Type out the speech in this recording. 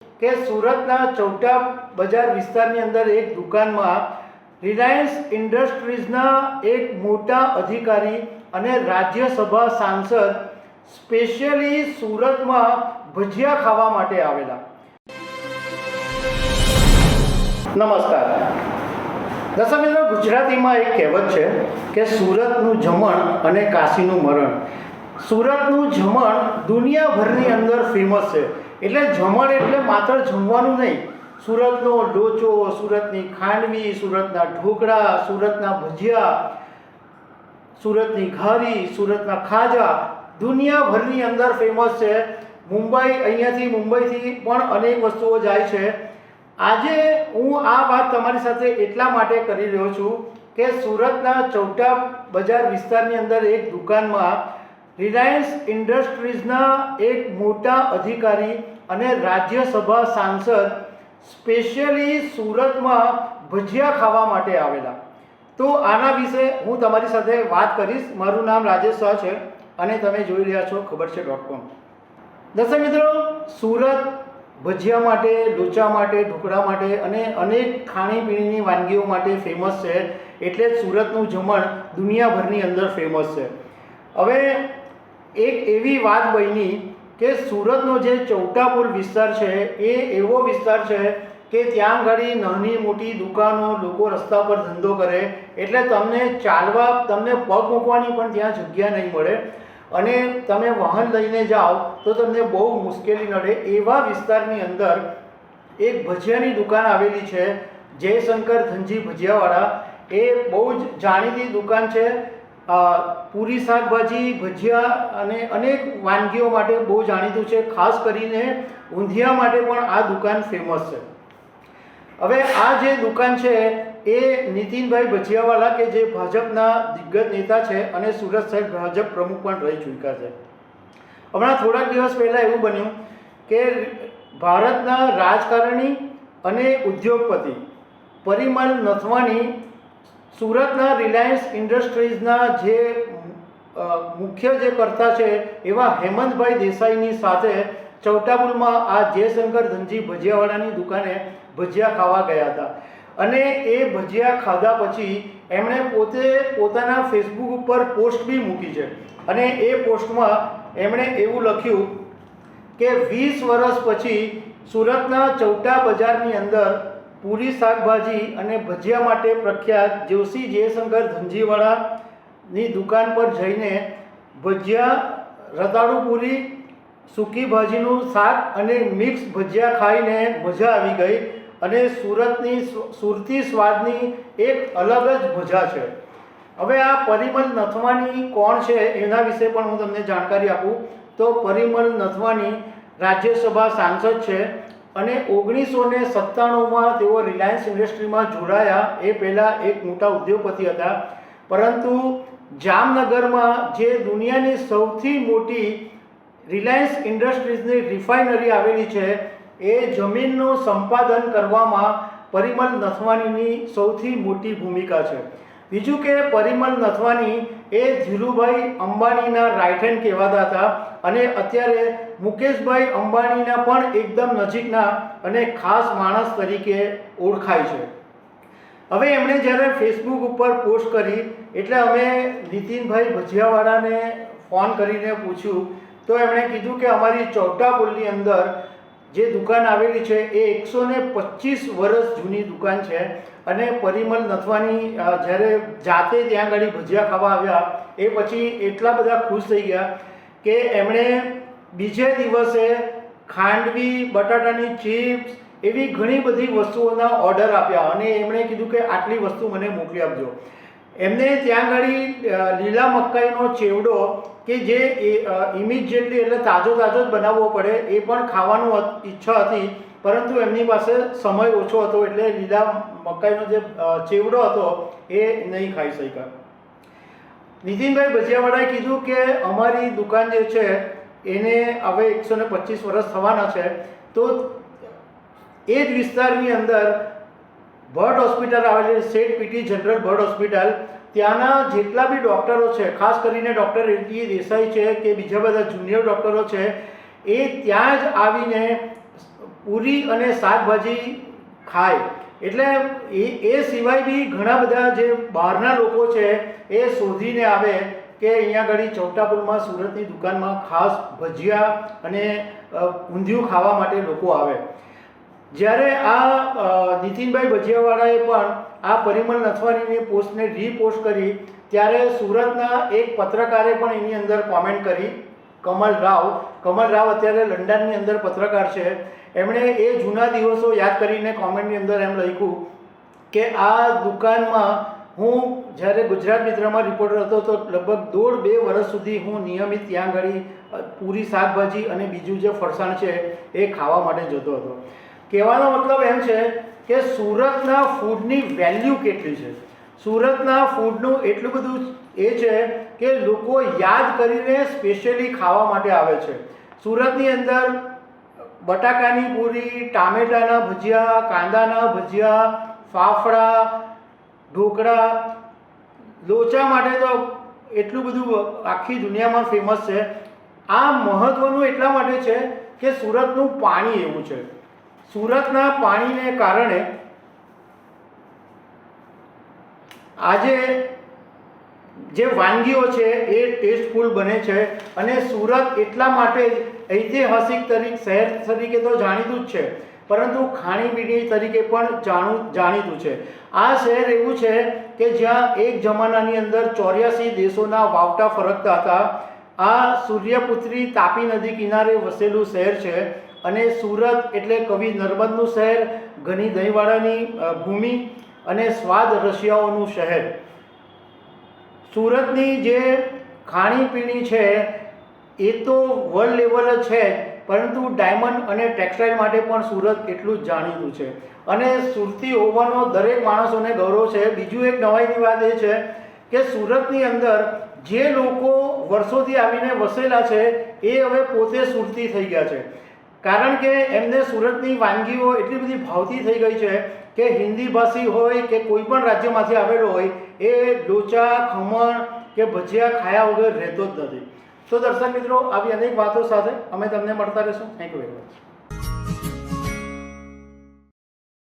કે સુરતના ચૌટા બજાર વિસ્તારની અંદર એક દુકાનમાં રિલાયન્સ ઇન્ડસ્ટ્રીઝના એક મોટા અધિકારી અને રાજ્યસભા સાંસદ સ્પેશિયલી સુરતમાં ભજીયા ખાવા માટે આવેલા. નમસ્કાર દર્શક મિત્રો, ગુજરાતીમાં એક કહેવત છે કે સુરતનું જમણ અને કાશીનું મરણ. સુરતનું જમણ દુનિયાભરની અંદર ફેમસ છે. એટલે જમણ એટલે માત્ર જમવાનું નહીં, સુરતનો લોચો, સુરતની ખાંડવી, સુરતના ઢોકળા, સુરતના ભજીયા, સુરતની ઘારી, સુરતના ખાજા દુનિયાભરની અંદર ફેમસ છે. અહીંયાથી મુંબઈથી પણ અનેક વસ્તુઓ જાય છે. આજે હું આ વાત તમારી સાથે એટલા માટે કરી રહ્યો છું કે સુરતના ચૌટા બજાર વિસ્તારની અંદર એક દુકાનમાં રિલાયન્સ ઇન્ડસ્ટ્રીઝના એક મોટા અધિકારી અને રાજ્યસભા સાંસદ સ્પેશિયલી સુરતમાં ભજીયા ખાવા માટે આવેલા. તો આના વિશે હું તમારી સાથે વાત કરીશ. મારું નામ રાજેશ શાહ છે અને તમે જોઈ રહ્યા છો ખબરછે.com. દર્શક મિત્રો, સુરત ભજીયા માટે, લોચા માટે, ઢોકળા માટે અને અનેક ખાણીપીણીની વાનગીઓ માટે ફેમસ છે. એટલે જ સુરતનું જમણ દુનિયાભરની અંદર ફેમસ છે. હવે એક એવી વાત બની કે સુરતનો જે ચૌટા પુલ વિસ્તાર છે એ એવો વિસ્તાર છે કે ત્યાં આગળ નાની મોટી દુકાનો, લોકો રસ્તા પર ધંધો કરે એટલે તમને પગ મૂકવાની પણ ત્યાં જગ્યા નહીં મળે અને તમે વાહન લઈને જાઓ તો તમને બહુ મુશ્કેલી નડે. એવા વિસ્તારની અંદર એક ભજીયાની દુકાન આવેલી છે, જયશંકર ધનજી ભજીયાવાળા. એ બહુ જ જાણીતી દુકાન છે. પૂરી શાકભાજી, ભજીયા અને અનેક વાનગીઓ માટે બહુ જાણીતું છે. ખાસ કરીને ઊંધિયા માટે પણ આ દુકાન ફેમસ છે. હવે આ જે દુકાન છે એ નીતિનભાઈ ભજીયાવાળા કે જે ભાજપના દિગ્ગજ નેતા છે અને સુરત શહેર ભાજપ પ્રમુખ પણ રહી ચૂક્યા છે. હમણાં થોડાક દિવસ પહેલાં એવું બન્યું કે ભારતના રાજકારણી અને ઉદ્યોગપતિ પરિમલ નથવાણી સુરતના રિલાયન્સ ઇન્ડસ્ટ્રીઝના જે મુખ્ય જે કર્તા છે એવા હેમંતભાઈ દેસાઈની સાથે ચૌટાપુલમાં આ જયશંકર ધનજી ભજીયાવાળાની દુકાને ભજીયા ખાવા ગયા હતા. અને એ ભજીયા ખાધા પછી એમણે પોતાના ફેસબુક ઉપર પોસ્ટ બી મૂકી છે. અને એ પોસ્ટમાં એમણે એવું લખ્યું કે 20 વર્ષ પછી સુરતના ચૌટા બજારની અંદર પૂરી શાકભાજી અને ભજીયા માટે પ્રખ્યાત જોશી જયશંકર ધનજીવાળાની દુકાન પર જઈને ભજીયા, રતાળુ પૂરી, સૂકી ભાજીનું શાક અને મિક્સ ભજીયા ખાઈને મજા આવી ગઈ. અને સુરતી સ્વાદની એક અલગ જ મજા છે. હવે આ પરિમલ નથવાણી કોણ છે એના વિશે પણ હું તમને જાણકારી આપું તો પરિમલ નથવાણી રાજ્યસભા સાંસદ છે અને 1997માં તેઓ રિલાયન્સ ઇન્ડસ્ટ્રીમાં જોડાયા. એ પહેલાં એક મોટા ઉદ્યોગપતિ હતા, પરંતુ જામનગરમાં જે દુનિયાની સૌથી મોટી રિલાયન્સ ઇન્ડસ્ટ્રીઝની રિફાઇનરી આવેલી છે એ જમીનનું સંપાદન કરવામાં પરિમલ નથવાણીની સૌથી મોટી ભૂમિકા છે. બીજું કે પરિમલ નથવાણી એ ધીરુભાઈ અંબાણીના રાઇટ હેન્ડ કહેવાતા હતા અને અત્યારે મુકેશભાઈ અંબાણીના પણ એકદમ નજીકના અને ખાસ માણસ તરીકે ઓળખાય છે. હવે એમણે જ્યારે ફેસબુક ઉપર પોસ્ટ કરી એટલે અમે નીતિનભાઈ ભજીયાવાળાને ફોન કરીને પૂછ્યું તો એમણે કીધું કે અમારી ચૌટા પુલની અંદર જે દુકાન આવેલી છે એ 125 વર્ષ જૂની દુકાન છે. અને પરિમલ નથવાણી જ્યારે જાતે ત્યાં આગળ ભજીયા ખાવા આવ્યા એ પછી એટલા બધા ખુશ થઈ ગયા કે એમણે બીજે દિવસે ખાંડવી, બટાટાની ચિપ્સ એવી ઘણી બધી વસ્તુઓના ઓર્ડર આપ્યા અને એમણે કીધું કે આટલી વસ્તુ મને મોકલી આપજો. એમને ત્યાં આગળ લીલા મકાઈનો ચેવડો કે જે ઇમિડિયેટલી એટલે તાજો જ બનાવવો પડે એ પણ ખાવાનું ઈચ્છા હતી, પરંતુ એમની પાસે સમય ઓછો હતો એટલે લીલા મકાઈનો જે ચેવડો હતો એ નહીં ખાઈ શક્યા. નીતિનભાઈ ભજીયાવાળાએ કીધું કે અમારી દુકાન જે છે એને હવે 125 વર્ષ થવાના છે. તો એ જ વિસ્તારની અંદર બર્ડ હોસ્પિટલ આવેલી, સેઠ પીટી જનરલ બર્ડ હોસ્પિટલ, ત્યાંના જેટલા બી ડૉક્ટરો છે, ખાસ કરીને ડૉક્ટર એટી દેસાઈ છે કે બીજા બધા જુનિયર ડૉક્ટરો છે, એ ત્યાં જ આવીને પૂરી અને શાકભાજી ખાય. એટલે એ સિવાય બી ઘણા બધા જે બહારના લોકો છે એ શોધીને આવે કે અહીંયા આગળ ચોટાપુરમાં સુરતની દુકાનમાં ખાસ ભજીયા અને ઊંધિયું ખાવા માટે લોકો આવે. જ્યારે આ નીતિનભાઈ ભજીયાવાળાએ પણ આ પરિમળ નથવાણીની પોસ્ટને રીપોસ્ટ કરી ત્યારે સુરતના એક પત્રકારે પણ એની અંદર કોમેન્ટ કરી. કમલ રાવ અત્યારે લંડનની અંદર પત્રકાર છે. એમણે એ જૂના દિવસો યાદ કરીને કોમેન્ટની અંદર એમ લખ્યું કે આ દુકાનમાં હું જ્યારે ગુજરાત મિત્રમાં રિપોર્ટર હતો તો લગભગ 1.5-2 વર્ષ સુધી હું નિયમિત ત્યાં આગળ પૂરી શાકભાજી અને બીજું જે ફરસાણ છે એ ખાવા માટે જતો હતો. કહેવાનો મતલબ એમ છે કે સુરતના ફૂડની વેલ્યુ કેટલી છે. સુરતના ફૂડનું એટલું બધું એ છે કે લોકો યાદ કરીને સ્પેશિયલી ખાવા માટે આવે છે. સુરતની અંદર બટાકાની પૂરી, ટામેટાના ભજીયા, કાંદાના ભજીયા, ફાફડા, ઢોકળા, લોચા માટે તો એટલું બધું આખી દુનિયામાં ફેમસ છે. આ મહત્ત્વનું એટલા માટે છે કે સુરતનું પાણી એવું છે. સુરતના પાણીને કારણે આજે જે વાનગીઓ છે એ ટેસ્ટફુલ બને છે. અને સુરત એટલા માટે જ ઐતિહાસિક શહેર તરીકે તો જાણીતું જ છે, પરંતુ ખાણીપીણી તરીકે પણ જાણીતું છે. આ શહેર એવું છે કે જ્યાં એક જમાનાની અંદર 84 દેશોના વાવટા ફરકતા હતા. આ સૂર્યપુત્રી તાપી નદી કિનારે વસેલું શહેર છે. અને સુરત એટલે કવિ નર્મદનું શહેર, ઘણી દહીંવાળાની ભૂમિ અને સ્વાદ રશિયાઓનું શહેર. સુરતની જે ખાણીપીણી છે એ તો વર્લ્ડ લેવલ જ છે, પરંતુ ડાયમંડ અને ટેક્સટાઇલ માટે પણ સુરત એટલું જ જાણીતું છે. અને સુરતી હોવાનો દરેક માણસોને ગૌરવ છે. બીજું એક નવાઈની વાત એ છે કે સુરતની અંદર જે લોકો વર્ષોથી આવીને વસેલા છે એ હવે પોતે સુરતી થઈ ગયા છે. કારણ કે એમને સુરતની વાનગીઓ એટલી બધી ભાવતી થઈ ગઈ છે કે હિન્દી ભાષી હોય કે કોઈ પણ રાજ્યમાંથી આવેલો હોય એ લોચા, ખમણ કે ભજીયા ખાયા વગર રહેતો જ નથી. તો દર્શક મિત્રો, આવી અનેક વાતો સાથે અમે તમને મળતા રહીશું. Thank you very much.